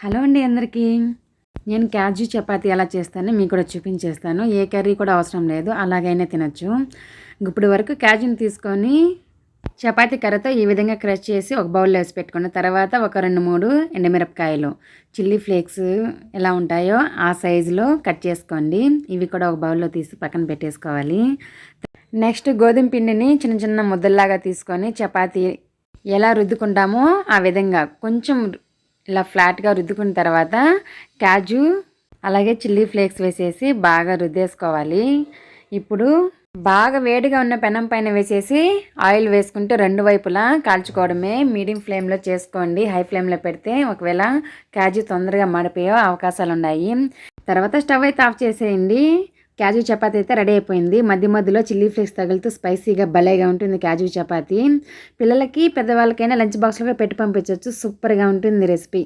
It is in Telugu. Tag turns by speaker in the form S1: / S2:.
S1: హలో అండి అందరికీ. నేను క్యాజు చపాతీ ఎలా చేస్తానో మీకు కూడా చూపించేస్తాను. ఏ కర్రీ కూడా అవసరం లేదు, అలాగైనా తినొచ్చు. ఇప్పుడు వరకు క్యాజుని తీసుకొని చపాతీ కర్రతో ఈ విధంగా క్రష్ చేసి ఒక బౌల్లో వేసి పెట్టుకున్న తర్వాత ఒక 2-3 ఎండుమిరపకాయలు, చిల్లీ ఫ్లేక్స్ ఎలా ఉంటాయో ఆ సైజులో కట్ చేసుకోండి. ఇవి కూడా ఒక బౌల్లో తీసి పక్కన పెట్టేసుకోవాలి. నెక్స్ట్ గోధుమ పిండిని చిన్న చిన్న ముద్దల్లాగా తీసుకొని చపాతీ ఎలా రుద్దుకుంటామో ఆ విధంగా కొంచెం ఇలా ఫ్లాట్గా రుద్దుకున్న తర్వాత కాజు అలాగే చిల్లీ ఫ్లేక్స్ వేసేసి బాగా రుద్దేసుకోవాలి. ఇప్పుడు బాగా వేడిగా ఉన్న పెనం పైన వేసేసి ఆయిల్ వేసుకుంటూ 2 వైపులా కాల్చుకోవడమే. మీడియం ఫ్లేమ్లో చేసుకోండి, హై ఫ్లేమ్లో పెడితే ఒకవేళ కాజు తొందరగా మాడిపోయే అవకాశాలు ఉన్నాయి. తర్వాత స్టవ్ అయితే ఆఫ్ చేసేయండి. కాజు చపాతీ అయితే రెడీ అయిపోయింది. మధ్య మధ్యలో చిల్లీ ఫ్లేక్స్ తగులుతూ స్పైసీగా భలేగా ఉంటుంది కాజు చపాతీ. పిల్లలకి పెద్దవాళ్ళకైనా లంచ్ బాక్స్లో పెట్టి పంపించవచ్చు. సూపర్గా ఉంటుంది రెసిపీ.